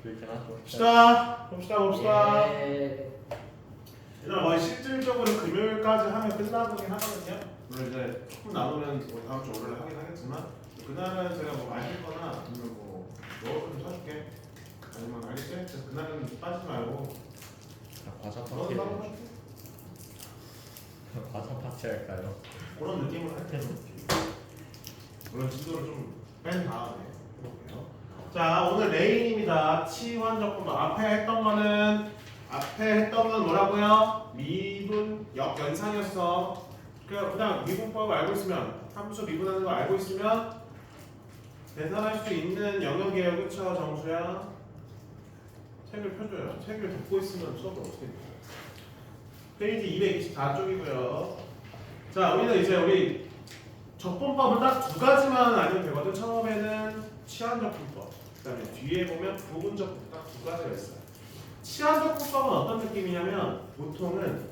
그렇긴 하죠. 봅시다. 예. 얘들아 뭐 실질적으로 금요일까지 하면 끝나거긴 하거든요. 물론 이제 조금 남으면 뭐 다음 주 월요일에 하긴 하겠지만 그날은 제가 뭐 마실거나 아니면 뭐 먹을 거 좀 사줄게. 아니면 알겠지? 그래서 그날은 빠지지 말고 과자 너도 파티. 따로 사줄게. 과자 파티 할까요? 그런 느낌으로 할게요. 물론 진도를 좀 뺀 다음에 해볼게요. 자 오늘 레인입니다. 치환적분 앞에 했던 건 뭐라고요? 미분 역연상이었어. 그냥 미분법을 알고 있으면 함수 미분하는 거 알고 있으면 계산할 수 있는 영역이에요. 그쵸 정수야? 책을 펴줘요. 책을 덮고 있으면 수업을 어떻게 해요? 페이지 224쪽이고요. 자 우리는 이제 우리 적분법은 딱 두 가지만 알면 되거든. 처음에는 치환적분법, 그 다음에 뒤에 보면 부분적분법 딱 두 가지가 있어요. 치환적분법은 어떤 느낌이냐면 보통은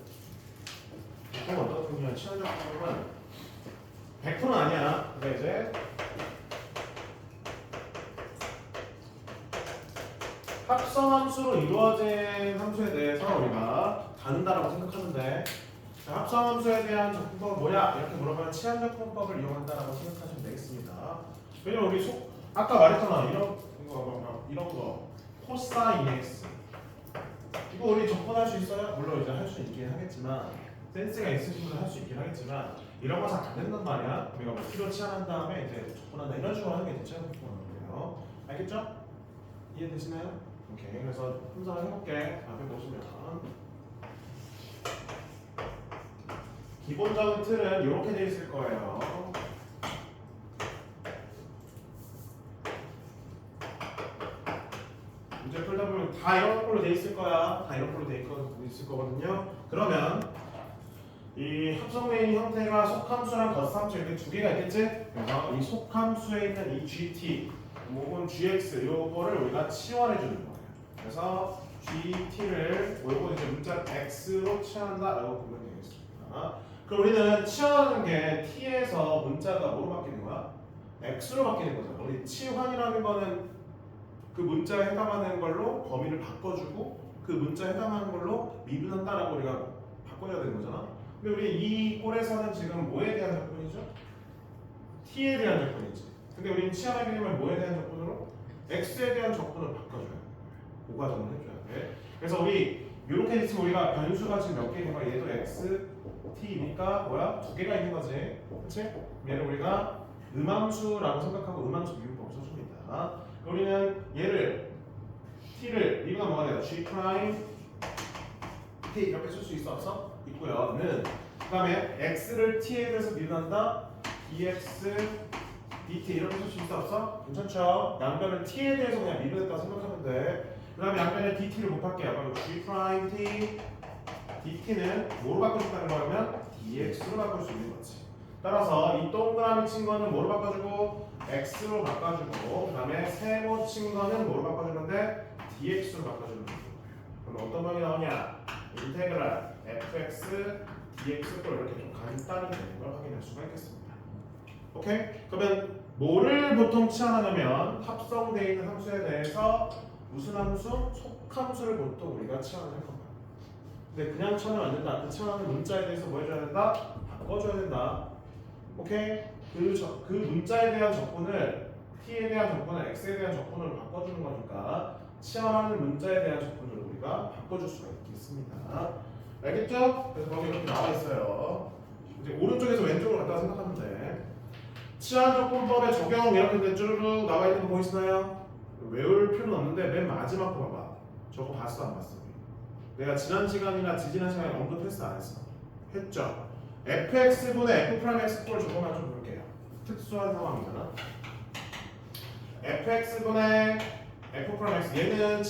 어떤 느낌이냐면 치환적분법은 100%는 아니야. 근데 이제 합성함수로 이루어진 함수에 대해서 우리가 다룬다라고 생각하는데 자, 합성함수에 대한 적분법은 뭐냐? 이렇게 물어보면 치환적분법을 이용한다라고 생각하시면 되겠습니다. 왜냐면 우리 아까 말했잖아. 이런 거 코사인 x 이거 우리 적분할 수 있어요? 물론 이제 할 수 있긴 하겠지만 센스가 있으신 분은 할 수 있긴 하겠지만 이런 거 잘 안 된단 말이야. 우리가 뭐 필요 치환한 다음에 이제 적분한다 이런 식으로 하는 게 치환적분법인 거예요. 알겠죠? 이해되시나요? 오케이. 그래서 분석을 해볼게. 앞에 보시면 기본적인 틀은 이렇게 되어 있을 거예요. 문제 풀다 보면 다 이런 걸로 되어 있을 거야. 다 이런 걸로 되어 있을 거거든요. 그러면 이 합성레인 형태가 속함수랑 덧함수 이렇게 두 개가 있겠지? 그래서 이 속함수에 있는 이 gt 혹은 gx 요거를 우리가 치환해 주는 거예요. 그래서 gt를 요거 이제 문자 x로 치환한다라고 보면 되겠습니다. 그럼 우리는 치환하는 게 t에서 문자가 뭐로 바뀌는 거야? x로 바뀌는 거잖아. 우리 치환이라는 거는 그 문자에 해당하는 걸로 범위를 바꿔주고 그 문자에 해당하는 걸로 미분한다라고 우리가 바꿔줘야 되는 거잖아. 근데 우리 이 꼴에서는 지금 뭐에 대한 적분이죠? t에 대한 적분이지. 근데 우리는 치환하게 되면 뭐에 대한 적분으로? x에 대한 적분을 바꿔줘야 돼. 그 과정을 해줘야 돼. 그래서 우리 이렇게 있으면 우리가 변수가 지금 몇 개 있는 거야? 얘도 x, t니까 뭐야? 두 개가 있는 거지. 그치? 얘를 우리가 음함수라고 생각하고 음함수 미분법을 써줍니다. 우리는 얘를 t를 미분하면 뭐가 돼요? g 프라임 t 이렇게 쓸 수 있어 없어? 있고요. 는 그다음에 x를 t에 대해서 미분한다. dx dt 이렇게 쓸 수 있어 없어? 괜찮죠? 양변을 t에 대해서 그냥 미분했다고 생각하면 돼. 그다음에 양변에 dt를 곱할게요. 그럼 g 프라임 t dt는 뭐로 바꿀 수 있다는 거냐면 dx로 바꿀 수 있는 거지. 따라서 이 동그라미 친 거는 뭐로 바꿔주고 x로 바꿔주고 그다음에 세모 친 거는 뭐로 바꿔주는데 dx로 바꿔주는 거예요. 그럼 어떤 방이 나오냐? 인테그랄 fx dx도 이렇게 좀 간단히 되는 걸 확인할 수가 있겠습니다. 오케이? 그러면 뭐를 보통 치환하냐면 합성되어 있는 함수에 대해서 무슨 함수? 속함수를 보통 우리가 치환을 할 겁니다. 근데 그냥 치환하면 안 된다. 그 치환하는 문자에 대해서 뭐 해줘야 된다? 바꿔줘야 된다. 오케이? 그 문자에 대한 적분을 t에 대한 적분을 x에 대한 적분으로 바꿔주는 거니까 치환하는 문자에 대한 적분을 우리가 바꿔줄 수가 있겠습니다. 알겠죠? 그래서 거기 이렇게 나와 있어요. 이제 오른쪽에서 왼쪽으로 갔다 생각하면 돼. 치환적분법의 적용 이렇게 쭈르륵 나와 있는 거 보이시나요? 외울 필요는 없는데 맨 마지막 거 봐봐. 저거 봤어 안 봤어? 내가 지난 시간이나 지지난 시간에 언급했어 안 했어? 했죠? fx분의 f'x 꼴 저거만 좀 볼게요. 특수한 상황이잖아. fx분의 f'x 얘는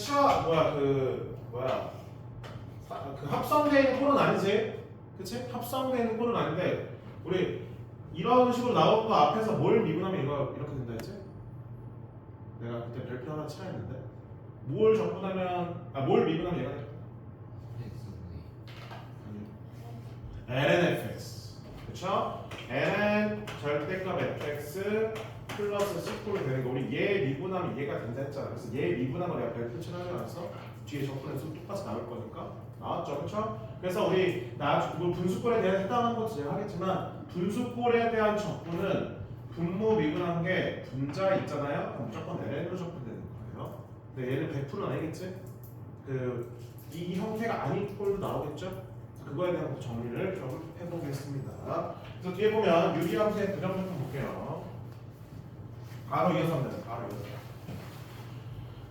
그 합성되어 있는 꼴은 아니지? 그치? 합성되어 있는 꼴은 아닌데 우리 이런 식으로 나온 거 앞에서 뭘 미분하면 이거 이렇게 된다 했지? 내가 그때 별표 하나 차였는데 뭘 미분하면 얘가 돼? ln fx 그쵸? ln 절대값 fx 플러스 C꼴로 되는 거. 우리 얘 미분하면 얘가 된다 했잖아. 그래서 얘 미분하면 내가 별표 칠하지 않았어? 뒤에 적분해서 똑같이 나올 거니까 나왔죠, 그렇죠? 그래서 우리 뭐 분수꼴에 대한 해당하는 것도 제가 하겠지만 분수꼴에 대한 적분은 분모 미분한 게 분자 있잖아요. 그럼 무조건 LN으로 적분되는 거예요. 근데 얘는 100%는 아니겠지? 이 형태가 아닌 꼴도 나오겠죠? 그거에 대한 정리를 좀 해보겠습니다. 그래서 뒤에 보면 유리함수의 부정적분 볼게요. 바로 이어서 하면 돼요. 바로 이어서.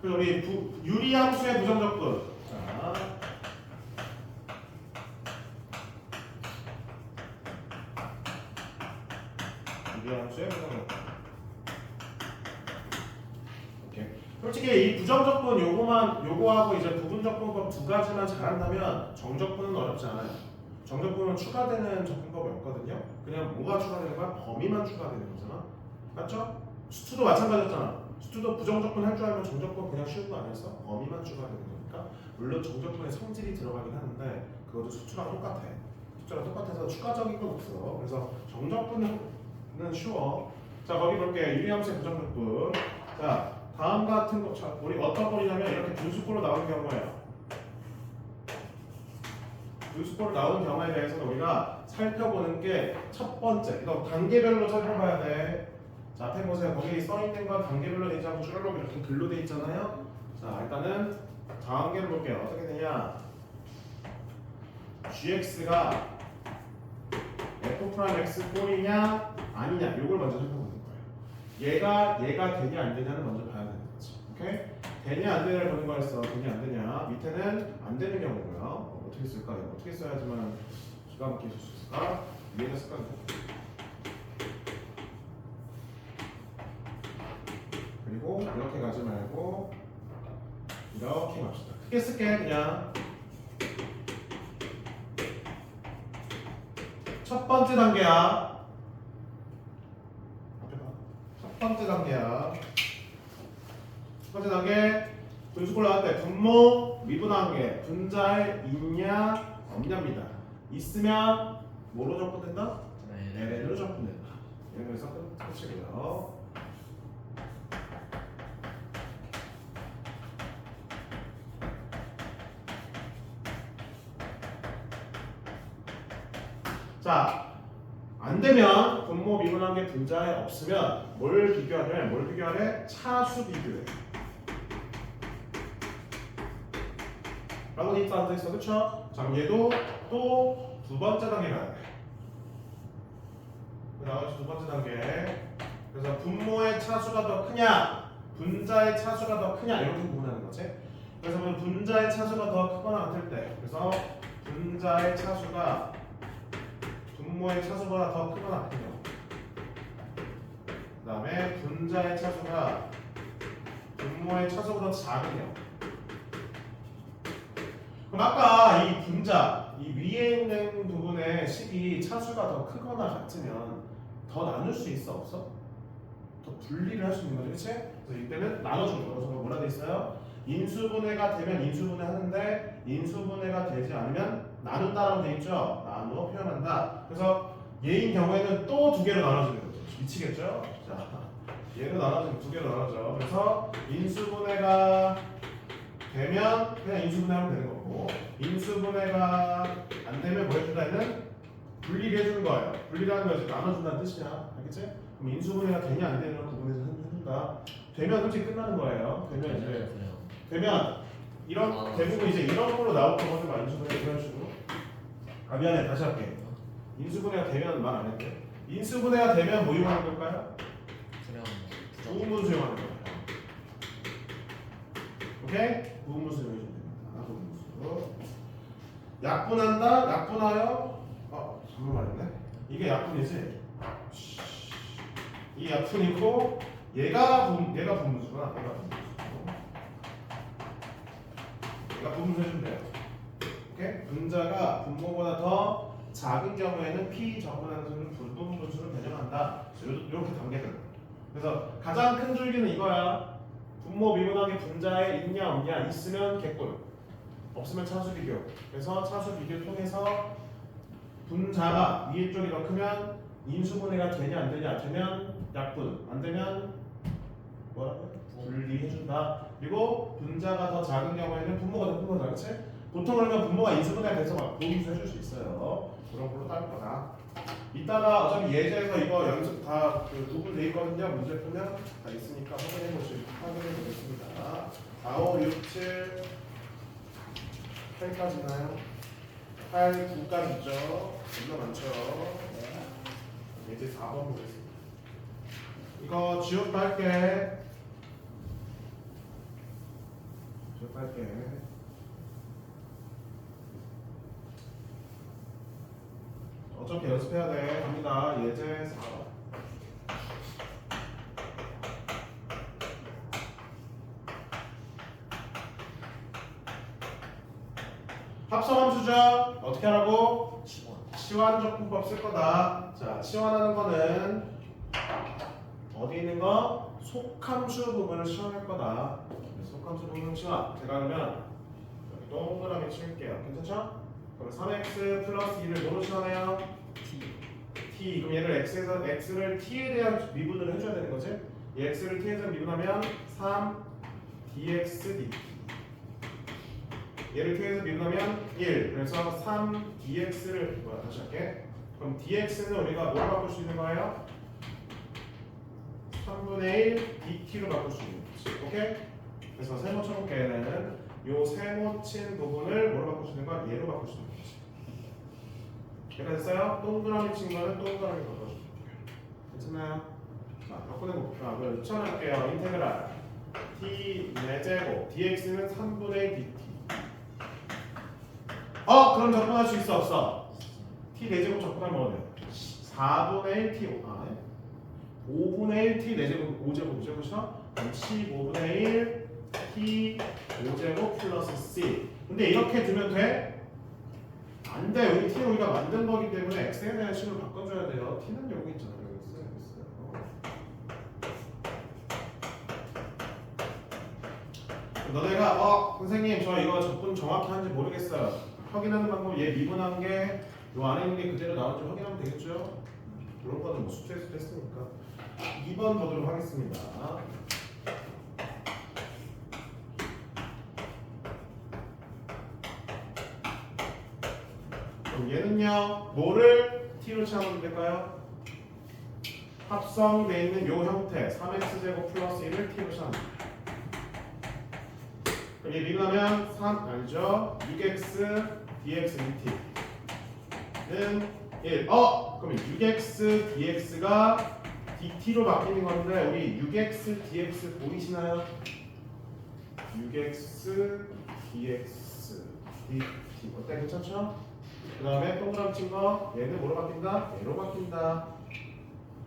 그리고 우리 유리함수의 부정적분. 자, 유리함수의 부정적분. 오케이. 솔직히 이 부정적분 요거하고 이제 부분적분법 두 가지만 잘한다면 정적분은 어렵지 않아요. 정적분은 추가되는 적분법이 없거든요. 그냥 뭐가 추가되는 거야? 범위만 추가되는 거잖아. 맞죠? 수투도 마찬가지였잖아. 수투도 부정적분 할 줄 알면 정적분 그냥 쉬운 거 아니었어? 범위만 추가되는 거니까. 물론 정적분에 성질이 들어가긴 하는데 그것도 수투랑 똑같아. 수투랑 똑같아서 추가적인 건 없어. 그래서 정적분은 쉬워. 자, 거기 볼게. 유리함수의 부정적분. 자, 다음 같은 거, 자, 우리 어떤 꼴이냐면 이렇게 분수꼴로 나오는 경우예요. 분수꼴로 나오는 경우에 대해서는 우리가 살펴보는 게 첫 번째, 이거 단계별로 살펴봐야 돼. 자, 앞에 보세요. 거기 써 있는 건 단계별로 되지 않고 쭈르륵 이렇게 글로 돼 있잖아요. 자, 일단은 단계를 볼게요. 어떻게 되냐? gx가 f'x 꼴이냐 아니냐 이걸 먼저 살펴보는 거예요. 얘가 되냐 안 되냐는 먼저 봐야 되는 거지. 오케이? 되냐 안 되냐를 보는 거였어. 되냐 안 되냐. 밑에는 안 되는 경우고요. 어떻게 쓸까? 이거 어떻게 써야지만 기가 막히게 쓸 수 있을까? 위에다 쓸까? 그리고 이렇게 가지 말고 이렇게 갑시다. 크게 쓸게 그냥. 첫 번째 단계야. 앞에 봐. 첫 번째 단계야. 첫 번째 단계 분수꼴 나올 때 분모 미분한 게 분자에 있냐 없냐입니다. 있으면 뭐로 적분된다? LN으로 적분된다. 여기서 끝이고요. 자, 안 되면 분모 미분한 게 분자에 없으면 뭘 비교하래? 차수 비교해. 라고 돼 있어, 그쵸? 자, 그럼 얘도 또 두 번째 단계 가야 돼. 나머지 두 번째 단계. 그래서 분모의 차수가 더 크냐, 분자의 차수가 더 크냐 이렇게 구분하는 거지. 그래서 분자의 차수가 더 크거나 같을 때, 그래서 분자의 차수가 분모의 차수보다 더 크거나 같은 경우. 그 다음에 분자의 차수가 분모의 차수보다 작은 경우. 그럼 아까 이 분자, 이 위에 있는 부분의 식이 차수가 더 크거나 같으면 더 나눌 수 있어 없어? 더 분리를 할 수 있는 거죠, 그렇지? 그래서 이때는 나눠주는 거. 그래서 뭐라 돼 있어요? 인수분해가 되면 인수분해 하는데 인수분해가 되지 않으면 나눈다라고 돼 있죠. 나누어 표현한다. 그래서 얘인 경우에는 또 두 개로 나눠지는 거죠. 미치겠죠? 자, 얘로 나눠지면 두 개로 나눠져. 그래서 인수분해가 되면 그냥 인수분해하면 되는 거고, 인수분해가 안 되면 뭐 해준다 얘는 분리를 해주는 거예요. 분리라는 거지 나눠준다는 뜻이야. 알겠지? 그럼 인수분해가 되냐 안 되냐 구분해서 해준다. 되면 솔직히 끝나는 거예요. 되면 이런 대부분 이제 이런 걸로 나올 거거든. 인수분해 이런 식으로. 아 미안해 다시 할게. 인수분해가 되면 말 안 할게. 인수분해가 되면 뭐 이용하는 걸까요? 부분분 수용하는 거예요. 오케이? 부분분 수용해 주면 됩니다. 부분분 약분한다? 약분하여? 잘못 말했네. 이게 약분이지? 이 약분이고 얘가 분분수구나. 얘가 분분수 해주면 돼요. 오케이? 분자가 분모보다 더 작은 경우에는 P 적분하는 수는 부분분수를 변형한다. 이렇게 단계들. 그래서 가장 큰 줄기는 이거야. 분모 미분하게 분자에 있냐 없냐. 있으면 개꿀, 없으면 차수 비교. 그래서 차수 비교를 통해서 분자가 위에 쪽이 더 크면 인수분해가 되냐 안 되냐 되면 약분. 안 되면 뭐라고요? 분리해준다. 그리고 분자가 더 작은 경우에는 분모가 더 큰 거다, 그렇지? 보통 그러면 분모가 인수분해가 돼서 막 분수 해줄 수 있어요. 그런 걸로 따를 거다. 이따가 어차피 예제에서 이거 연습 다그 구분돼 있거든요. 문제 풀면 다 있으니까 확인해 보겠습니다. 4, 5, 6, 7, 8까지 있나요? 8, 9까지 있죠. 존나 많죠. 이제 4번 보겠습니다. 이거 지옥 갈게. 지옥 갈게. 어차피 연습해야 돼. 갑니다. 예제 4. 합성함수죠. 어떻게 하라고? 치환적분법 쓸 거다. 자, 치환하는 거는 어디 있는 거? 속함수 부분을 치환할 거다. 속함수 부분 치환. 제가 그러면 여기 동그라미 칠게요. 괜찮죠? 그럼 3x 플러스 2를 뭐로 치환해요? t. 그럼 얘를 x에서 x를 t에 대한 미분을 해줘야 되는 거지? 이 x를 t에 대한 미분하면 3 dx dt. 얘를 t에서 미분하면 1. 그래서 3 dx를 다시 할게. 그럼 dx는 우리가 뭘 바꿀 수 있는 거예요? 3분의 1 dt로 바꿀 수 있는 거지. 오케이? 그래서 세모 쳐볼게. 얘는 요 세모 친 부분을 뭐로 바꿀 수 있는 거야? 얘로 바꿀 수 있는 거지. 얘가 됐어요? 동그라미 친 거는 동그라미 바꿔줄게요. 괜찮나요? 자, 바꾸는 거 볼게요. 추천할게요. 인테그랄 t 4제곱 dx는 3분의 1 dt. 그럼 접근할 수 있어 없어? t 4제곱 접근하면 뭐냐? 4분의 1 t 5분의 1 t 4제곱 5제곱이죠, 그렇죠? 그럼 15분의 1 t 5제곱 플러스 c. 근데 이렇게 두면 돼? 안 돼. 우리 t는 우리가 만든 거기 때문에 x에 대한 식으로 바꿔줘야 돼요. t는 여기 있잖아요. 여기 있어요. 너네가 선생님 저 이거 접근 정확히 하는지 모르겠어요. 확인하는 방법 얘 미분한 게 요 안에 있는 게 그대로 나올지 확인하면 되겠죠? 이런 거는 뭐 수트에서도 했으니까. 2번 보도록 하겠습니다. 그럼 얘는요 뭐를 t로 치환하면 될까요? 합성되어 있는 요 형태 3x제곱 플러스 1을 t로 치환합니다. 그럼 얘 미분하면 3 아니죠? 6x dx dt는 1. 그럼 6x dx가 dt로 바뀌는 건데 우리 6x dx 보이시나요? 6x dx dt 어때? 괜찮죠? 그 다음에 동그라미 친 거 얘는 뭐로 바뀐다? 얘로 바뀐다.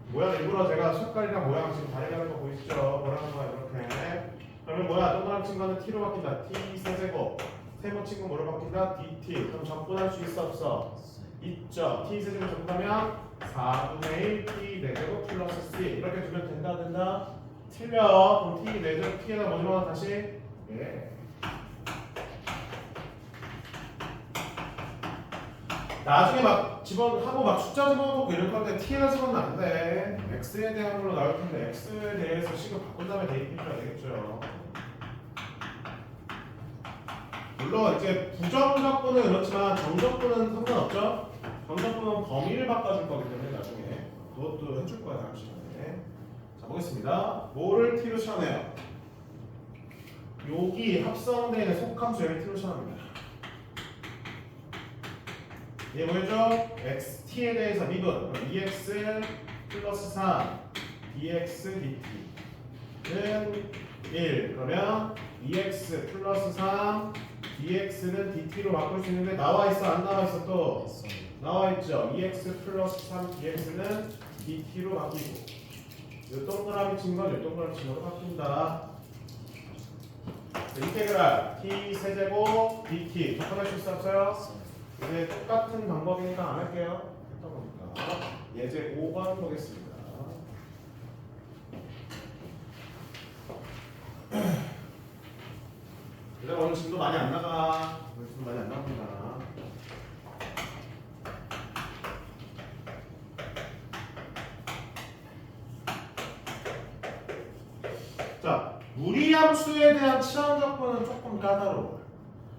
모양 일부러 제가 색깔이랑 모양 지금 다르게 거 보이시죠? 뭐라는 거야 이렇게. 그러면 뭐야? 동그라미 친 거는 t로 바뀐다. t 세제곱. 세모 친 거 뭐로 바뀐다? dt. 그럼 접근할 수 있어 없어? 있죠. t 세제곱 접근하면 4분의 1 t 4제곱 플러스 c. 이렇게 두면 된다? 틀려. 그럼 t 4제곱 t에다 뭐 집어넣어 다시? 예. 나중에 막 집어하고 막 숫자 집어넣고 이럴 건데 t에다 집어넣으면 안 돼. x에 대한 걸로 나올 텐데 x에 대해서 식을 바꾼 다음에 대입해줘야 되겠죠. 물론 이제 부정적분은 그렇지만 정적분은 상관없죠. 정적분은 범위를 바꿔줄 거기 때문에 나중에 그것도 해줄 거야 다음 시간에. 자 보겠습니다. 뭐를 t로 치환해요? 여기 합성되어 있는 속함수 얘를 t로 치환합니다. 이게 뭐였죠? x, t에 대해서 미분 2x 플러스 3 dx dt는 1. 그러면 2x 플러스 3 dx는 dt로 바꿀 수 있는데 나와 있어 안 나와 있어? 또 나와 있죠. 2x 플러스 3 dx는 dt로 바뀌고 이 동그라미 친 건 이 동그라미 친 거로 바뀐다. 인테그랄 t 세제곱 dt 접근할 수 있어 없어요? 이제 똑같은 방법이니까 안 할게요. 했던 거니까. 예제 5번 보겠습니다. 근데 오늘 짐도 많이 안 나가. 오늘 짐도 많이 안 나갑니다. 함수에 대한 치환적분은 조금 까다로워요.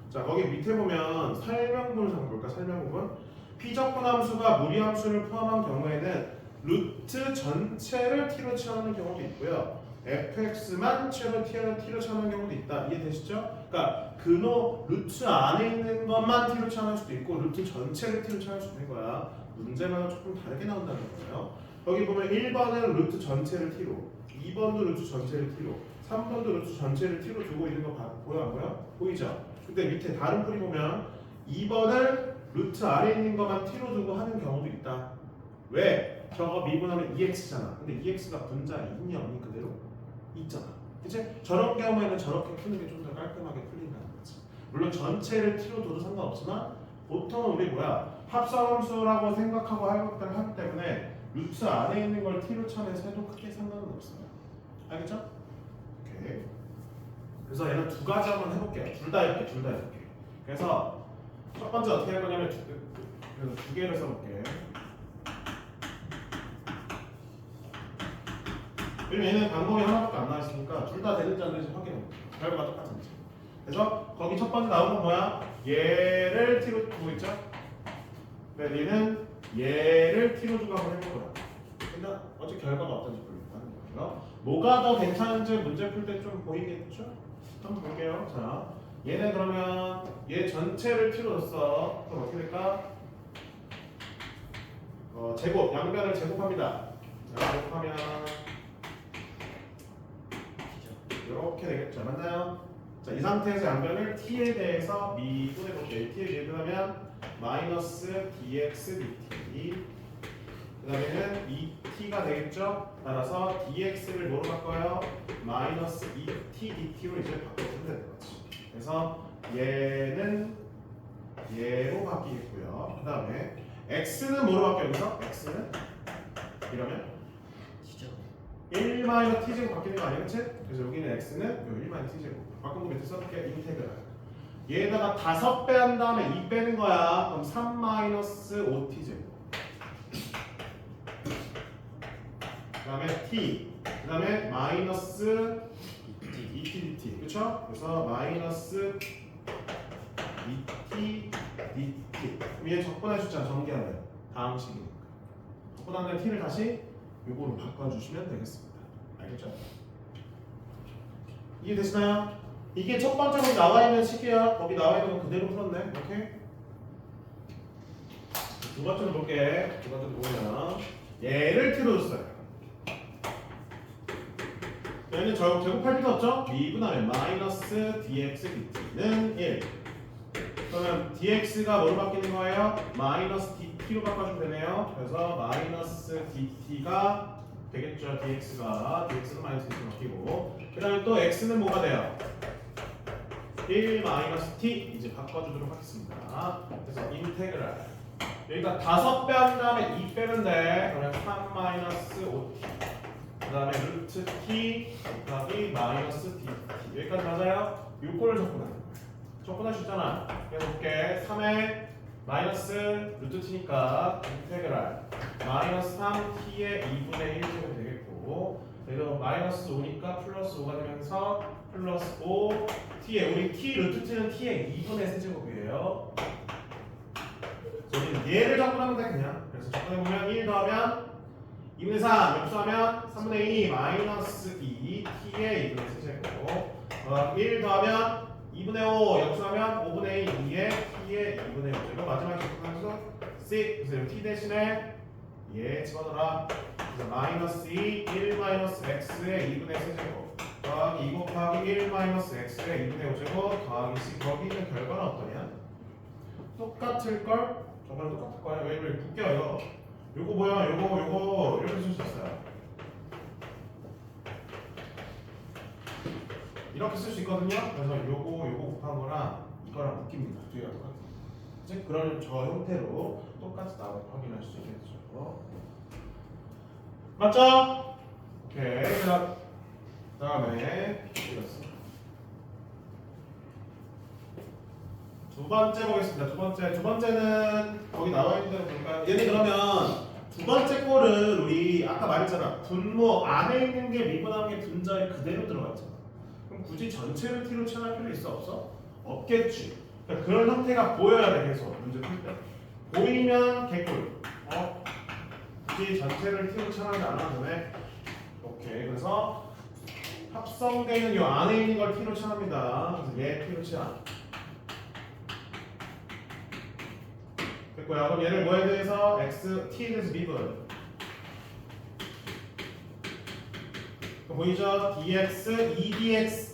자, 거기 밑에 보면 설명문을 한번 볼까? 설명문. 피적분 함수가 무리 함수를 포함한 경우에는 루트 전체를 t로 치환하는 경우도 있고요. fx만 t로 치환하는 경우도 있다. 이해되시죠? 그러니까 근호 루트 안에 있는 것만 t로 치환할 수도 있고 루트 전체를 t로 치환할 수도 있는 거야. 문제마다 조금 다르게 나온다는 거예요. 여기 보면 1번은 루트 전체를 t로, 2번도 루트 전체를 t로, 3번도 루트 전체를 t로 두고 있는 거 보여 안 보여? 보이죠? 근데 밑에 다른 풀이 보면 2번을 루트 아래에 있는 것만 t로 두고 하는 경우도 있다. 왜? 저거 미분하면 2x잖아. 근데 2x가 분자 있냐 없니 그대로 있잖아. 그치? 저런 경우에는 저렇게 푸는 게 좀 더 깔끔하게 풀린다는 거지. 물론 전체를 t로 둬도 상관없지만 보통은 우리 합성함수라고 생각하고 하기 때문에 루트 안에 있는 걸 t로 쳐내서 해도 크게 상관은 없어요. 알겠죠? 오케이. 그래서 얘는 두 가지 한번 해볼게요. 둘 다 이렇게. 그래서 첫 번째 어떻게 할 거냐면 그래서 두 개를 써볼게. 왜냐면 얘는 방법이 하나밖에 안 나와있으니까 둘 다 되는지 안 되는지 확인해볼게요. 결과가 똑같은지. 그래서 거기 첫 번째 나온 건 뭐야? 얘를 t로 두고 있죠? 네, 얘는 얘를 t로 두고 한번 해볼 거야. 일단 어째 결과가 어떤지 보려고 거예요. 뭐가 더 괜찮은지 문제 풀 때 좀 보이겠죠? 한번 볼게요. 자, 얘는 그러면 얘 전체를 t로 줬어. 그럼 어떻게 될까? 제곱, 양변을 제곱합니다. 자, 제곱하면 이렇게 되겠죠. 맞나요? 자, 이 상태에서 양변을 t에 대해서 미분해 볼게요. t에 미분하면 마이너스 dx dt. 그 다음에는 2t가 되겠죠. 따라서 dx를 뭐로 바꿔요? 마이너스 2t dt로 이제 바꿔주면 되는 거지. 그래서 얘는 얘로 바뀌겠고요. 그 다음에 x는 뭐로 바뀌어요? 여기서 x는 이러면 1-t제곱 바뀌는 거 아니야? 그치? 그래서 여기는 x는 1-t제곱 바꾼 거 밑에 써볼게. 인테그랄 얘에다가 5배 한 다음에 2 빼는 거야. 그럼 3-5t제곱 그 다음에 t 그 다음에 마이너스 2t dt 그쵸? 그래서 마이너스 2t dt 그럼 얘 적분할 수 있잖아. 전개하면 다음 식이니까 적분하는 t를 다시 요거로 바꿔주시면 되겠습니다. 알겠죠? 이해되시나요? 이게 첫 번째 거기 나와있는 식이야. 거기 나와있는 거 그대로 풀었네. 오케이? 두 번째로 볼게. 두 번째로 보면 얘를 t로 줬어요. 얘는 제곱할 필요 없죠? 미분하면 마이너스 dx dt는 1. 그러면 dx가 뭐로 바뀌는 거예요? 마이너스 dt로 바꿔주면 되네요. 그래서 마이너스 dt가 되겠죠. dx는 마이너스 dt로 바뀌고 그 다음에 또 x는 뭐가 돼요? 1 마이너스 t 이제 바꿔주도록 하겠습니다. 그래서 인테그랄 여기가 5배 한 다음에 2 빼는데 그러면 3 마이너스 5t 그 다음에 루트 t 곱하기 마이너스 dt 여기까지 맞아요? 요거를 적분하는 거예요. 적분할 수 있잖아. 그래서 볼게. 3에 마이너스 루트 t니까 인테그랄 마이너스 3t의 2분의 1제곱이 되겠고 그래서 마이너스 5니까 플러스 5가 되면서 플러스 5 t의 우리 t 루트 t는 t의 2분의 세제곱이에요. 우리는 얘를 적분하면 돼 그냥. 그래서 적분해보면 1 더하면 2분의 3 역수하면 3분의 2 마이너스 2 t의 2분의 세제곱 1 더하면 2분의 5 역수하면 5분의 2의 t의 2분의 5제곱 마지막에 적분하면서 6 그래서 여기 t 대신에 얘 집어넣어라. 그래서 마이너스 2 1 마이너스 x의 2분의 세제곱 더하기 2 곱하기 1 마이너스 x의 2분의 5제곱 더하기 c 거기 있는 결과는 어떠냐? 똑같을걸? 저번에 똑같을 거야. 왜 묶여 이거 요거 뭐야? 요거 이렇게 쓸 수 있어요. 이렇게 쓸 수 있거든요. 그래서 요거 곱한 거랑 이거랑 묶입니다. 두 개가 똑같아요. 이제 그런 저 형태로 똑같이 나오는 거 확인할 수 있겠죠. 맞죠? 오케이. 자, 다음에 이겼어. 두 번째 보겠습니다. 두 번째는 거기 나와 있는 대로 볼까요? 얘네 그러면 두 번째 꼴은 우리 아까 말했잖아. 분모 안에 있는 게 미분한 게 분자에 그대로 들어가 있잖아. 그럼 굳이 전체를 t로 치환할 필요 있어 없어? 없겠지. 그러니까 그런 형태가 보여야 돼 계속 문제 풀 때. 보이면 개꿀. 굳이 전체를 t로 치환하지 않아도 돼. 오케이. 그래서 합성되는 이 안에 있는 걸 t로 치환합니다. 그래서 얘 t로 치환. 됐고요. 그럼 얘를 뭐에 대해서 x t에 대해서 미분. 보이죠? dx, edx,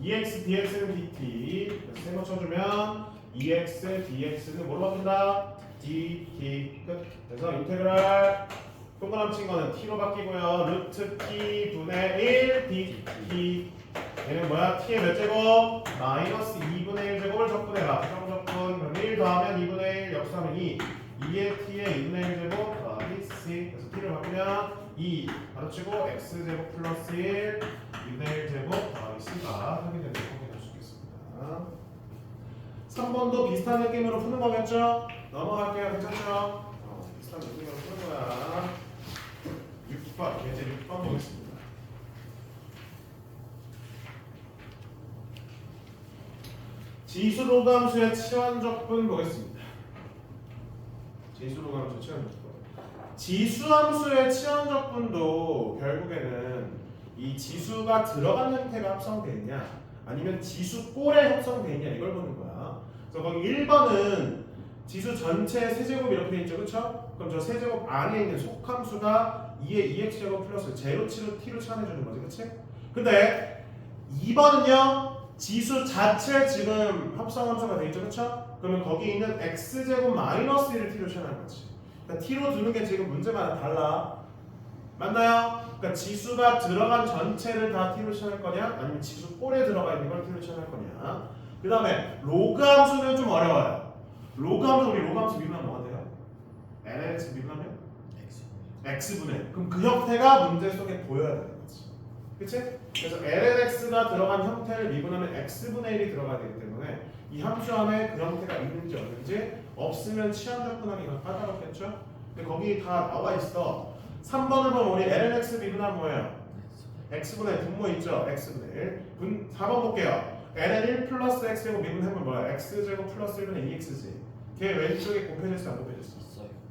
ex, dx는 dt. 그래서 세모 쳐주면 ex, dx는 뭐로 바뀐다? dt 끝. 그래서 인테그랄 동그라미 친 거는 t로 바뀌고요. 루트 t 분의 1 dt. 얘는 뭐야? t의 몇 제곱? 마이너스 2분의 1 제곱을 적분해라. 부정적분. 그럼 1 더하면 2분의 1 역수하면 2. 2의 t의 2분의 1 제곱 더하기 c. 그래서 t를 바꾸면 2 가로치고 x제곱 플러스 1 2분의 1 제곱 더하기 c가 확인되는 거 확인할 수 있겠습니다. 3번도 비슷한 느낌으로 푸는 거겠죠? 넘어갈게요. 괜찮죠? 비슷한 느낌으로 푸는 거야. 6번, 이제 6번 보겠습니다. 지수로감수의 치환적분 보겠습니다. 지수로감수의 치환적분. 지수함수의 치환적분도 결국에는 이 지수가 들어간 형태가 합성되어 있냐 아니면 지수꼴에 합성되어 있냐 이걸 보는 거야. 그래서 거기 1번은 지수 전체 세제곱 이렇게 돼 있죠. 그쵸? 그럼 저 세제곱 안에 있는 속함수가 2의 2x제곱 플러스 제로치로 t로 치환해주는 거지. 그치? 근데 2번은요 지수 자체 지금 합성함수가 돼 있죠. 그쵸? 그러면 거기 있는 x제곱 마이너스 1을 t로 치환하는 거지. 그러니까 t로 두는 게 지금 문제마다 달라. 맞나요? 그러니까 지수가 들어간 전체를 다 t로 치환할 거냐? 아니면 지수 꼴에 들어가 있는 걸 t로 치환할 거냐? 그 다음에 로그 함수는 좀 어려워요. 로그 함수 우리 로그 함수 미분하면 뭐가 돼요? lx 미분하면? x분의. 그럼 그 형태가 문제 속에 보여야 되는 거지. 그치? 그래서 lnx가 들어간 형태를 미분하면 x분의 1이 들어가야 되기 때문에 이 함수 안에 그 형태가 있는지 없는지 없으면 치환적분하기가 까다롭겠죠? 근데 거기 다 나와 있어. 3번을 보면 우리 lnx 미분하면 뭐예요? x분의 분모 있죠? x분의 1. 4번 볼게요. ln 1 플러스 x제곱 미분하면 뭐야? x제곱 플러스 1분의 2x지. 걔 왼쪽에 곱해졌어 안 곱해졌어?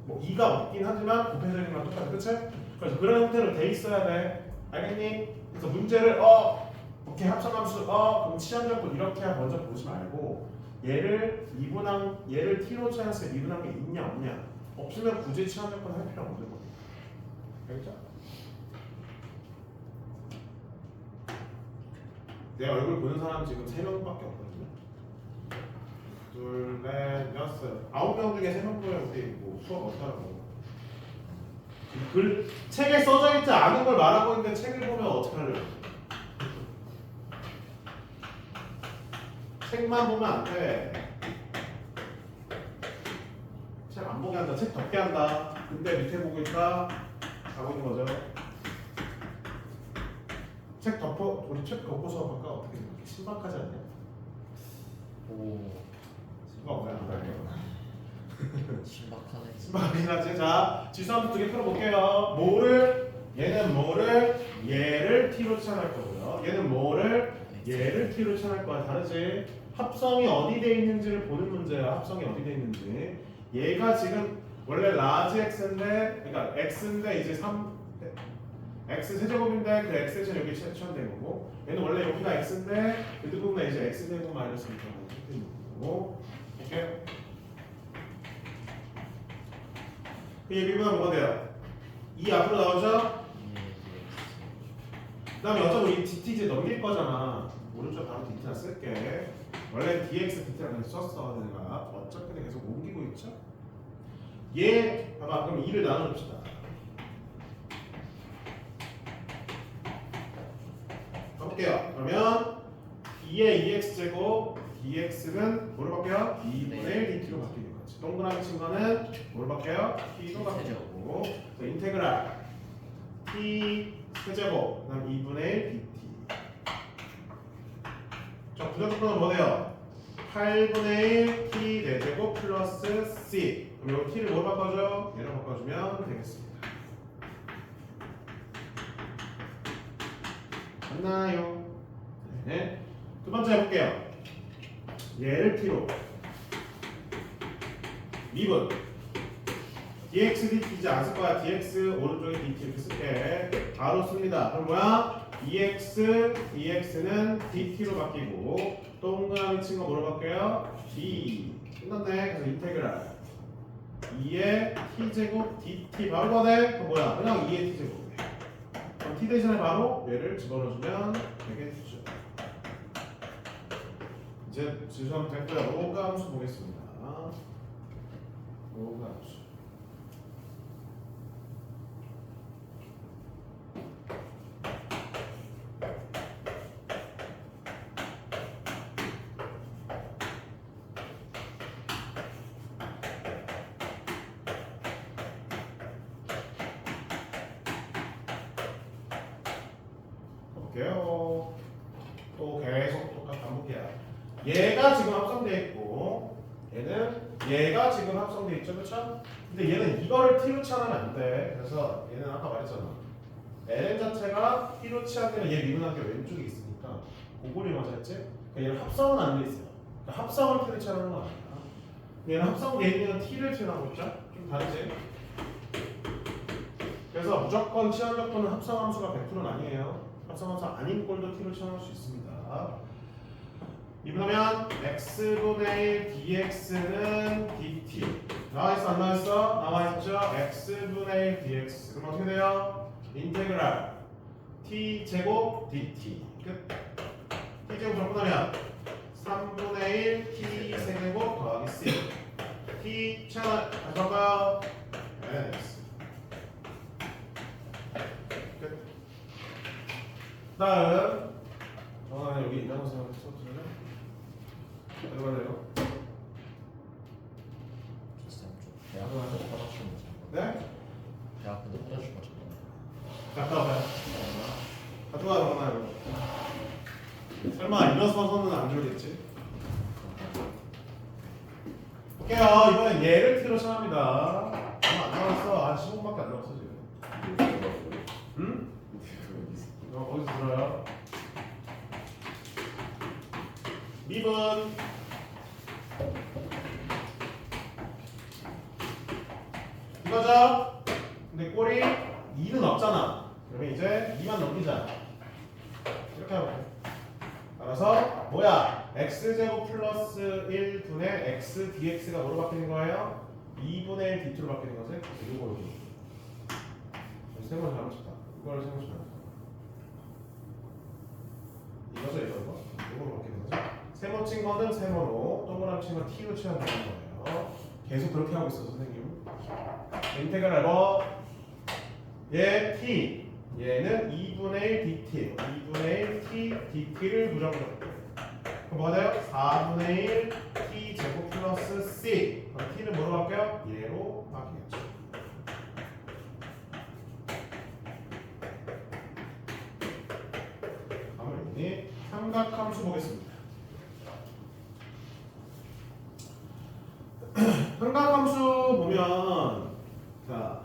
뭐 2가 없긴 하지만 곱해져 있는 거랑 똑같아. 그치? 그래서 그런 형태로 돼 있어야 돼. 알겠니? 그래서 문제를 이렇게 합성함수 그럼 치환적분 이렇게 먼저 보지 말고 얘를 t로 치환해서 미분한 게 있냐 없냐 없으면 굳이 치환적분 할 필요 없는 거야. 알겠죠? 내 얼굴 보는 사람 지금 3명밖에 없거든요. 둘, 넷, 여섯, 9명 중에 3명 보면 우리 뭐 수업 어떡하라고. 책에 써져 있지 않은 걸 말하고 있는데 책을 보면 어떡하려고. 책만 보면 안 돼. 책 안 보게 한다. 책 덮게 한다. 근데 밑에 보고 있다. 하고 있는 거죠. 우리 책 덮고 수업할까? 어떻게 생각해? 신박하지 않냐? 오. 뭐야? 신박하네. 신박하긴 하지. 자, 지수 한번 2개 풀어볼게요. 얘를 t로 치환할 거고요. 얘는 얘를 t로 치환할 거야. 다르지? 합성이 어디 돼 있는지를 보는 문제야. 합성이 어디 돼 있는지. 얘가 지금 원래 라지 x인데, 그러니까 x인데 이제 x 세제곱인데 그 x 대신 여기 치환된 거고, 얘는 원래 여기가 x인데 그 부분에 이제 x 제곱 마이너스 1이 있는 거고. 오케이? 그 미분하면 뭐가 돼요? 2 앞으로 나오죠? 그 다음에 어차피 우리 dt 이제 넘길 거잖아. 오른쪽 바로 dt나 쓸게. 원래 dx, dt랑 그냥 썼어. 내가 어차피 계속 옮기고 있죠? 얘 봐봐. 그럼 2를 나눠줍시다. 가볼게요. 그러면 2의 2x제곱 dx는 뭐로 바뀌어요? 2분의 1 dt로 바뀌는 거지. 동그라미 친 거는 뭐로 바뀌어요? t로 바뀌고. 인테그랄 t 세제곱 그다음 2분의 1 dt. 자, 부정적분은 뭐래요? 8분의 1 t 4제곱 플러스 c. 그럼 여기 t를 뭐로 바꿔줘? 얘로 바꿔주면 되겠습니다. 맞나요? 네. 네. 두 번째 해볼게요. 얘를 t로 미분 dx dt지 안 쓸 거야. dx 오른쪽에 dt 이렇게 쓸게. 바로 씁니다. 그럼 뭐야? dx는 dt로 바뀌고 동그라미 친 거 뭐로 바뀌어요? d. 끝났네. 그래서 인테그랄 2의 t제곱 dt 바로 거네. 그럼 뭐야? 그냥 2의 t제곱. 그럼 t 대신에 바로 얘를 집어넣어주면 되겠죠. 이제 지수하면 됐고요. 로그함수 보겠습니다. 로그함수. 볼게요. 또 계속 똑같은 반복이야. 얘가 지금 합성돼 있고 얘가 지금 합성돼 있죠, 그렇죠? 근데 얘는 이거를 t로 치환하면 안 돼. 그래서 얘는 아까 말했잖아. ln 자체가 t로 치환되면 얘 미분한 게 왼쪽에 있으니까 그걸 이용하자 했지? 그러니까 얘는 합성은 안 돼 있어요. 그러니까 합성을 t로 치환하는 건 아니야. 얘는 합성돼 있는 t를 치환하고 있죠? 좀 다르지? 그래서 무조건 치환적분은 합성함수가 100%는 아니에요. 합성함수 아닌 꼴도 t로 치환할 수 있습니다. 미분하면 x분의 1 dx는 dt 나와있어 안 나와있어? 나와있죠? x분의 1 dx 그럼 어떻게 돼요? 인테그랄 t제곱 dt 끝. t제곱 적분하면 3분의 1 t 세제곱 더하기 c t 채널 다시 볼까요? x 끝. 다음 여기 인하고 생각해서 들어가네요. 배 아픈데 화장실 못 찾고. 네? 배 아픈데 화장실 못 찾고. 갔다 와봐요. 가져가 그러나요? 설마 일어서서는 안 줄겠지? 볼게요. 이번엔 얘를 t로 시작합니다. 얼마 안 남았어. 한 15분밖에 안 남았어 지금. 응? 어디서 들어요? 미분 이거죠? 근데 꼴이 2는 없잖아. 그러면 이제 2만 넘기자. 이렇게 하면 돼. 따라서 뭐야? x제곱 플러스 1분의 x dx가 뭐로 바뀌는 거예요? 2분의 1 dt로 바뀌는 거지? 이거 세번 잘못했다. 이걸 생각하시면 이거죠 이거? 이거로 바뀌는 거죠? 세모 친 거는 세모로, 동그라미 친 건 t로 치환되는 거예요. 계속 그렇게 하고 있어 선생님. 인테그랄 뭐? 얘 t, 얘는 2분의 1 dt, 2분의 1 t dt를 무조건 넣을게요. 그럼 뭐가 돼요? 4분의 1 t 제곱 플러스 c. 그럼 t는 뭐로 바뀌어요? 얘로 바뀌겠죠. 다음은 삼각함수 보겠습니다. 삼각함수 보면 자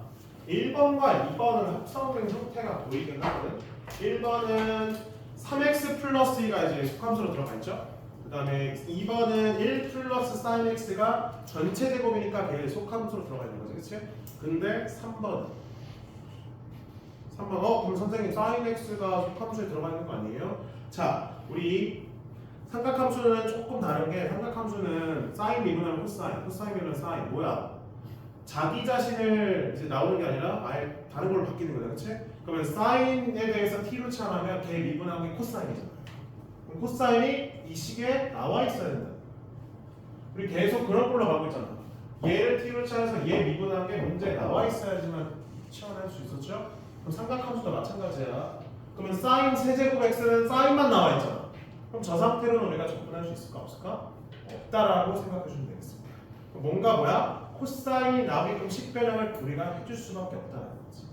1번과 2번은 합성된 형태가 보이긴 하거든. 1번은 3x 플러스 2가 이제 속함수로 들어가 있죠. 그 다음에 2번은 1 플러스 sin x가 전체 제곱이니까 걔 속함수로 들어가 있는 거지, 그치? 근데 3번 그럼 선생님 sin x가 속함수에 들어가 있는 거 아니에요? 자, 우리 삼각함수는 조금 다른 게 삼각함수는 sin 미분하면 코사인 미분하면 sin 뭐야? 자기 자신을 이제 나오는 게 아니라 아예 다른 걸로 바뀌는 거잖아, 그렇지? 그러면 사인에 대해서 t로 치환하면 걔 미분한 게 코사인이잖아요. 그럼 코사인이 이 식에 나와 있어야 된다. 우리 계속 그런 걸로 가고 있잖아. 얘를 t로 치환해서 얘 미분한 게 문제에 나와 있어야지만 치환할 수 있었죠? 그럼 삼각함수도 마찬가지야. 그러면 사인 세제곱 x는 사인만 나와 있잖아. 그럼 저 상태로는 우리가 접근할 수 있을까 없을까? 없다라고 생각해 주면 되겠습니다. 뭔가 뭐야? 코사인이 나오게끔 식변형을 우리가 해줄 수밖에 없다는 거지.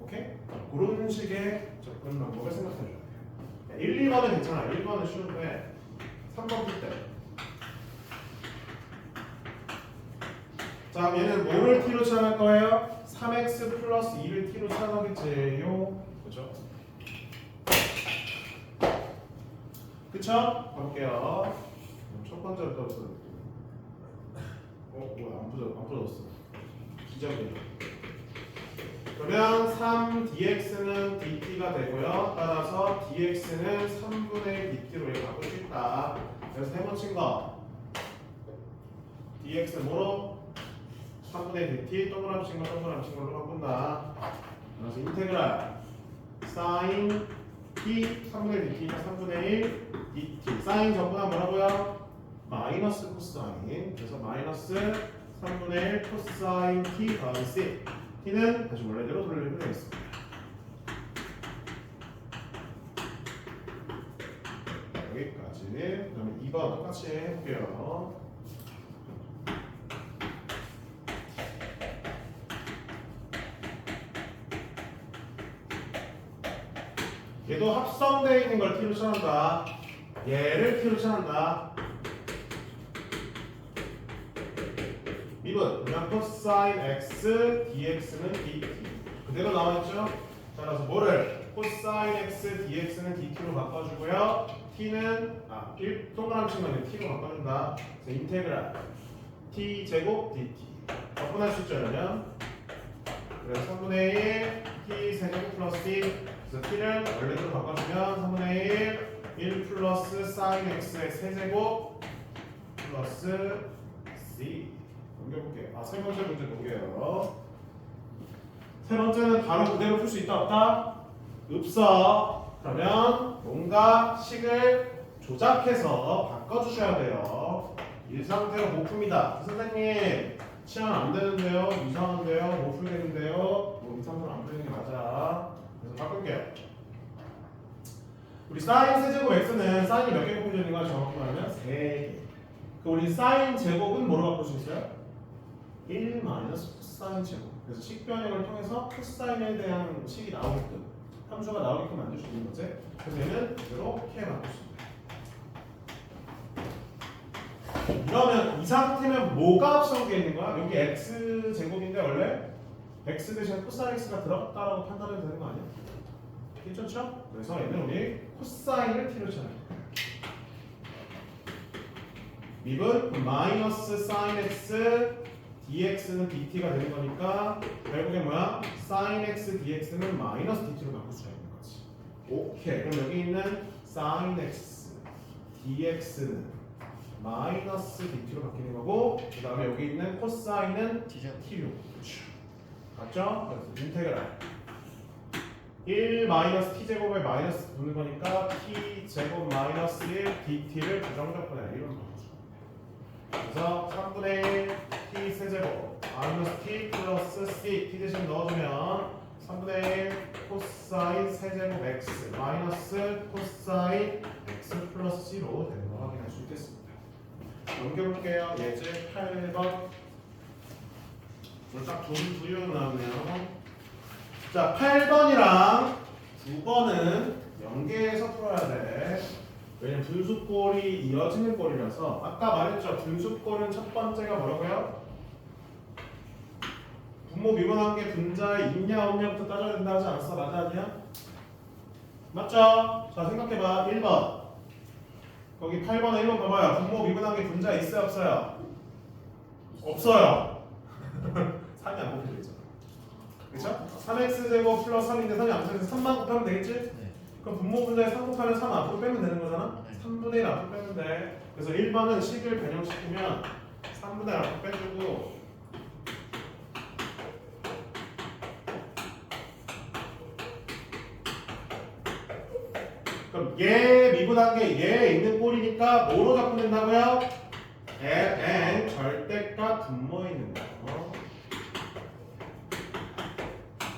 오케이? 그런 식의 접근 방법을 생각해 줘야 돼요. 1, 2번은 괜찮아. 1번은 쉬운데 3번 풀 때. 자, 얘는 뭐를 t로 치환할 거예요? 3x 플러스 2를 t로 치환하겠지요. 그죠? 그쵸? 가볼게요. 첫 번째부터 뭐야 안 풀어졌어. 기적이야. 그러면 3dx는 dt가 되고요. 따라서 dx는 3분의 dt로 이렇게 바꿀 수 있다. 그래서 세 번째인 거 dx는 뭐로? 3분의 dt 동그라미 친 거 동그라미 친 걸로 바꾼다. 그래서 인테그랄 sin t 3분의 dt가 3분의 1 dt sin 전부다 뭐라고요? 마이너스 코사인. 그래서 마이너스 3분의 1 코사인 t 더하기 c t는 다시 원래대로 돌리면 되겠습니다. 여기까지. 그 다음에 2번 똑같이 해볼게요. 얘도 합성되어 있는 걸 t로 쳐낸다. 얘를 t로 쳐낸다. 미분 그냥 코사인 x dx는 dt 그대로 나와있죠? 따라서 뭐를 코사인 x dx는 dt로 바꿔주고요. t는 1 동그라미 친 거는 t로 바꿔준다. 그래서 인테그랄 t 제곱 dt 적분할 수 있죠 그러면. 그래서 3분의 1 t 세제곱 플러스 t 그래서 t를 원래대로 바꿔주면 3분의 1 플러스 사인 x의 세제곱 플러스 c 넘겨볼게요. 세 번째 문제 볼게요. 세 번째는 바로 그대로 풀 수 있다 없다? 없어. 그러면 뭔가 식을 조작해서 바꿔주셔야 돼요. 이 상태로 못 풉니다. 선생님 치안 안 되는데요? 이상한데요? 못 풀겠는데요? 이 상태로 안 풀리는 게 맞아. 그래서 바꿀게요. 우리 사인 세제곱 x는 사인이 몇 개 곱해져 있는 거야? 정확히 말하면 3개. 우리 사인 제곱은 뭐로 바꿀 수 있어요? 1 마이너스 코사인 제곱. 그래서 식 변형을 통해서 코사인에 대한 식이 나오게끔 함수가 나오게끔 만들 수 있는 거지. 그래서 얘는 이렇게 바꿀 수 있다. 이러면 이 상태면 뭐가 합성되어 있는 거야? 여기 x 제곱인데 원래 x 대신 코사인 x가 들어갔다라고 판단해도 되는 거 아니야? 괜찮죠? 그래서 얘는 우리 코사인을 t로 쳐요. 미분 마이너스 사인 x dx는 dt가 되는 거니까 결국에 뭐야? sin x dx는 마이너스 dt로 바꿀 수가 있는 거지. 오케이. 그럼 여기 있는 sin x dx는 마이너스 dt로 바뀌는 거고 그 다음에 여기 있는 코사인은 t로 맞죠? 그래서 인테그랄 1 마이너스 t제곱에 마이너스 두는 거니까 t제곱 마이너스 1 dt를 부정적분해 이런 거. 그래서 3분의 1 t 세제곱 마이너스 t 플러스 c t 대신 넣어주면 3분의 1 코사인 세제곱 x 마이너스 코사인 x 플러스 c로 되는 거 확인할 수 있겠습니다. 넘겨볼게요. 예제 8번 딱 두 유형 나왔네요. 자 8번이랑 9번은 연계해서 풀어야 돼. 왜냐면 분수꼴이 이어지는 꼴이라서 아까 말했죠. 분수꼴은 첫 번째가 뭐라고요? 분모 미분한 게 분자에 있냐 없냐부터 따져야 된다 하지 않았어? 맞아 아니야? 맞죠? 자 생각해봐. 1번 거기 8번에 1번 봐봐요. 분모 미분한 게 분자에 있어요 없어요? 없어요. 3이 안 곱해져 있잖아. 그쵸? 3x제곱 플러스 3인데 3이 안 곱해져서 3만 곱하면 되겠지? 네. 그럼 분모 분자에 3 곱하면 3 앞으로 빼면 되는 거잖아? 네. 3분의 1 앞으로 빼면 돼. 그래서 1번은 식을 변형시키면 3분의 1 앞으로 빼주고 그럼 얘 미분한 게 얘 있는 꼴이니까 뭐로 바꾼다고요? n 절대값 분모에 있는 거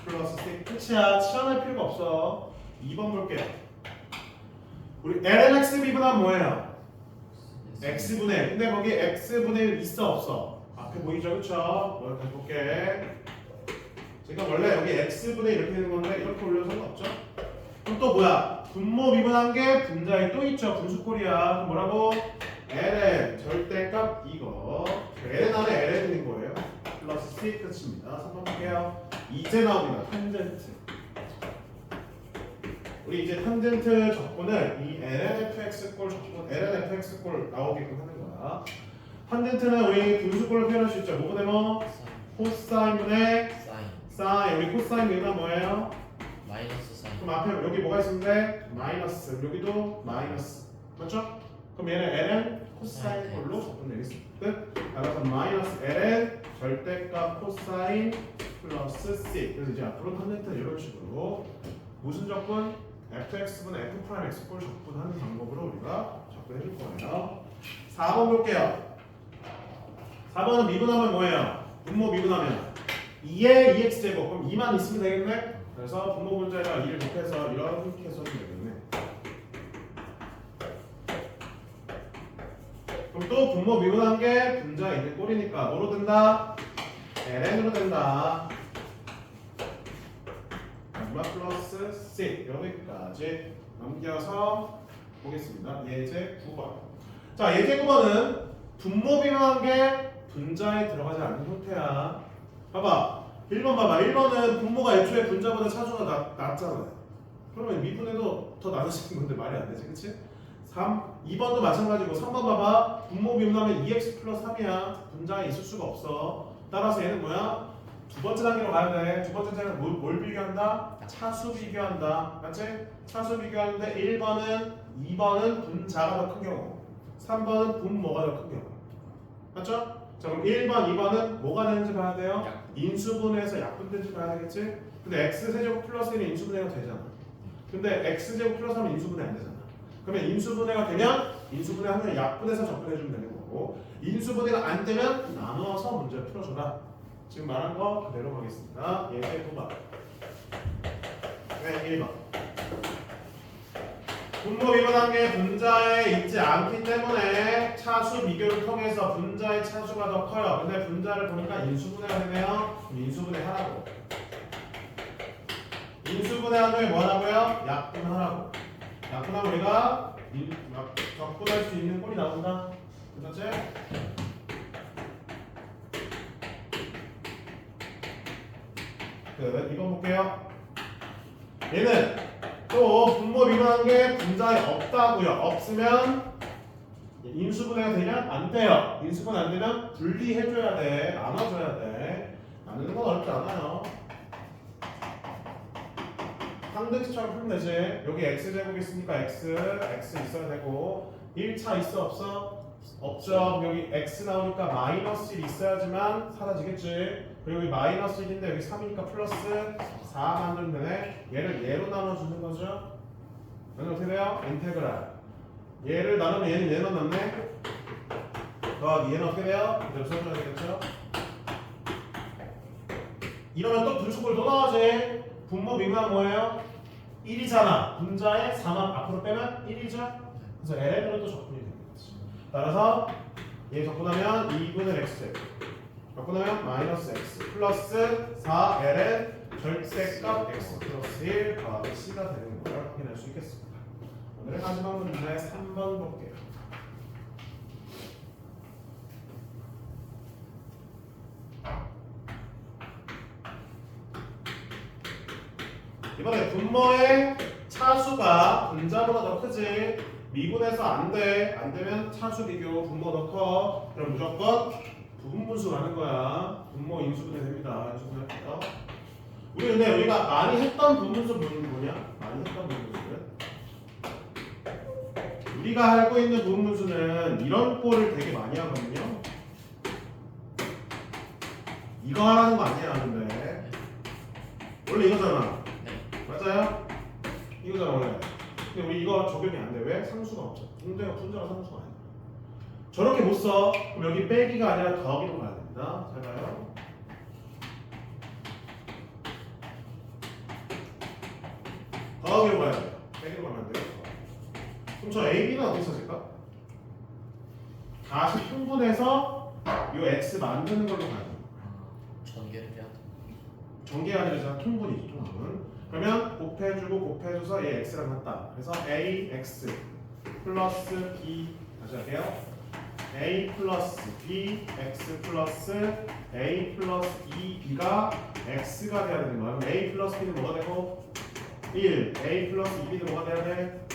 플러스 C 끝이야. 치환할 필요가 없어. 2번 볼게요. 우리 lnx 미분하면 뭐예요? x분의 1. 근데 거기 x분의 1 있어 없어? 앞에 보이죠? 그쵸? 이걸 다시 볼게. 제가 원래 여기 x분의 1 이렇게 되는 건데 이렇게 올려도 상관없죠? 그럼 또 뭐야? 분모 미분한 게 분자에 또 있죠? 분수꼴이야. 그럼 뭐라고? ln 절대값 이거 ln 안에 ln인 거예요. 플러스 c 끝입니다. 3번 볼게요. 이제 나옵니다. 탄젠트. 우리 여기 이제 탄젠트 적분을 이 lnfx 꼴 적분 lnfx 꼴 나오게끔 하는 거야. 탄젠트는 우리 분수꼴로 표현할 수 있죠. 뭐분의 뭐? 코사인분의 사인 사인. 우리 코사인 얘가 뭐예요? 마이너스 사인 그럼 앞에 여기 뭐가 있는데 마이너스, 여기도 마이너스, 맞죠? 그럼 얘는 ln 코사인 꼴로 적분 되겠어. 끝. 따라서 마이너스 ln 절대값 코사인 플러스 c. 그래서 이제 앞으로 탄젠트는 이런 식으로 무슨 적분? fx분의 f'x 꼴 적분하는 방법으로 우리가 적분해 줄 거예요. 4번 볼게요. 4번은 미분하면 뭐예요? 분모 미분하면 2의 2x제곱. 그럼 2만 있으면 되겠네? 그래서 분모 분자에다가 2를 곱해서 이렇게 해서 되겠네. 그럼 또 분모 미분한 게 분자에 있는 꼴이니까 뭐로 된다? ln으로 된다. 얼마 플러스 c. 여기까지 넘겨서 보겠습니다. 예제 9번. 자, 예제 9번은 분모 비교한 게 분자에 들어가지 않는 형태야. 봐봐. 1번 봐봐. 1번은 분모가 애초에 분자보다 차수가 낮잖아요. 그러면 미분해도 더 나눠지는 건데 말이 안 되지. 그치? 3. 2번도 마찬가지고 3번 봐봐. 분모 비교하면 2x 플러스 3이야. 분자에 있을 수가 없어. 따라서 얘는 뭐야? 두 번째 단계로 가야 돼. 두 번째 단계는 뭘 비교한다? 차수 비교한다. 맞지? 차수 비교하는데 1번은 2번은 분자가 더 큰 경우, 3번은 분모가 더 큰 경우. 맞죠? 자, 그럼 1번, 2번은 뭐가 되는지 봐야 돼요? 인수분해에서 약분된지 봐야 되겠지? 근데 x세제곱 플러스 1은 인수분해가 되잖아. 근데 x제곱 플러스 3은 인수분해 안 되잖아. 그러면 인수분해가 되면 인수분해하면 약분해서 접근해주면 되는 거고, 인수분해가 안 되면 나누어서 문제를 풀어줘라. 지금 말한 거 그대로 가겠습니다. 예제 9번. 네, 1번. 분모 비교한 게 분자에 있지 않기 때문에 차수 비교를 통해서 분자의 차수가 더 커요. 근데 분자를 보니까 인수분해가 되네요. 그럼 인수분해 하라고. 인수분해 한 후에 뭐 하라고요? 약분하라고. 약분하면 우리가 적분할 수 있는 꼴이 나온다. 그렇지? 그 2번 볼게요. 얘는 또 분모 비교한 게 분자에 없다고요. 없으면 인수분해가 되냐? 안 돼요. 인수분해 안 되면 분리해줘야 돼. 나눠줘야 돼. 나누는 건 어렵지 않아요. 상등식처럼 풀면 되지. 여기 x제곱 있으니까 x 있어야 되고, 1차 있어 없어? 없죠. 여기 x 나오니까 마이너스 1 있어야지만 사라지겠지. 그리고 여기 마이너스 1인데 여기 3이니까 플러스 4 만들면 되네. 얘를 얘로 나눠주는 거죠. 여기 어떻게 돼요? 인테그랄. 얘를 나누면 얘는 얘로 남네. 더하기 얘는 어떻게 돼요? 이대로 써줘야 되겠죠? 이러면 또 분수꼴 또 나오지. 분모 비교가 뭐예요? 1이잖아. 분자에 4만 앞으로 빼면 1이죠? 그래서 ln으로 또 적분이 되는 거지. 따라서 얘 적분하면 2분의 x제곱, 적분하면 마이너스 x 플러스 4ln 절대값 x 플러스 1 더하기 c가 되는 걸 확인할 수 있겠습니다. 오늘의 마지막 문제 3번 볼게요. 이번에 분모의 차수가 분자보다 더 크지. 미분해서 안 돼. 안 되면 차수 비교 분모 더 커. 그럼 무조건 부분분수 가는 거야. 분모 인수분해 됩니다. 인수분해 할게요. 우리 근데 우리가 많이 했던 부분분수 뭐냐? 많이 했던 부분분수는 우리가 알고 있는 부분분수는 이런 꼴을 되게 많이 하거든요. 이거 하라는 거 아니야, 근데 원래 이거잖아. 맞아요? 이거잖아 원래. 근데 우리 이거 적용이 안 돼. 왜? 상수가 없죠. 분자가 상수가 아니야. 저렇게 못 써. 그럼 여기 빼기가 아니라 더하기로 가야 됩니다. 잘 봐요. 더하기로 가야 돼요. 빼기로 가면 안 돼요. 그럼 저 AB는 어떻게 써질까? 다시 통분해서 이 X 만드는 걸로 가야 돼요. 전개를 해야 돼. 전개가 아니라 통분이죠. 통분. 그러면 곱해주고 곱해줘서 얘 x랑 같다. 그래서 ax 플러스 b, 다시 할게요. a 플러스 b x 플러스 a 플러스 2b가 x가 돼야 되는 거야. 그럼 a 플러스 b는 뭐가 되고 1 A 플러스 2B는 뭐가 돼야 돼?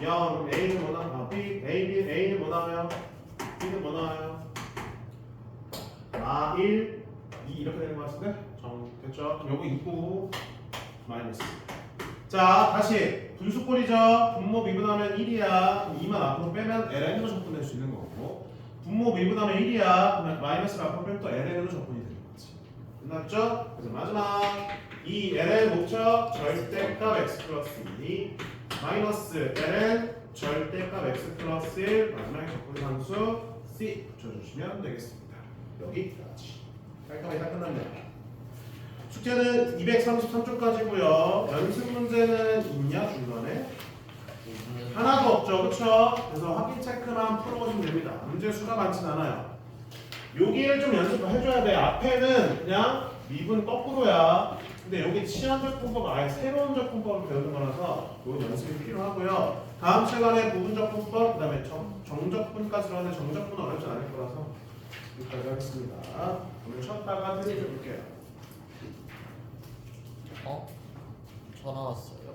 0 A는 뭐 나와요? B A는 뭐 나와요? B는 뭐 나와요? 1 2 이렇게 되는 것 같은데? 됐죠? 그럼 요거 2고 마이너스. 자 다시 분수꼴이죠. 분모 미분하면 1이야. 그럼 2만 앞으로 빼면 ln으로 적분될 수 있는 거고, 분모 미분하면 1이야. 그러면 마이너스를 앞으로 빼면 또 ln으로 적분이 되는 거지. 끝났죠? 그래서 마지막 이 ln 목적 절대값 x 플러스 2 마이너스 ln 절대값 x 플러스 1 마지막에 적분 상수 c 붙여주시면 되겠습니다. 여기까지 깔끔하게 다 끝났네요. 숙제는 233쪽까지고요. 연습 문제는 있냐 중간에? 하나도 없죠, 그렇죠? 그래서 확인 체크만 풀어보시면 됩니다. 문제 수가 많진 않아요. 여기를 좀 연습해줘야 돼. 앞에는 그냥 미분 거꾸로야. 근데 여기 치환적분법 아예 새로운 적분법을 배우는 거라서 이건 연습이 필요하고요. 다음 시간에 부분적분법, 그다음에 정적분까지 들어가는데 정적분은 어렵지 않을 거라서 여기까지 하겠습니다. 오늘 쉬었다가 드려볼게요. 전화 왔어요.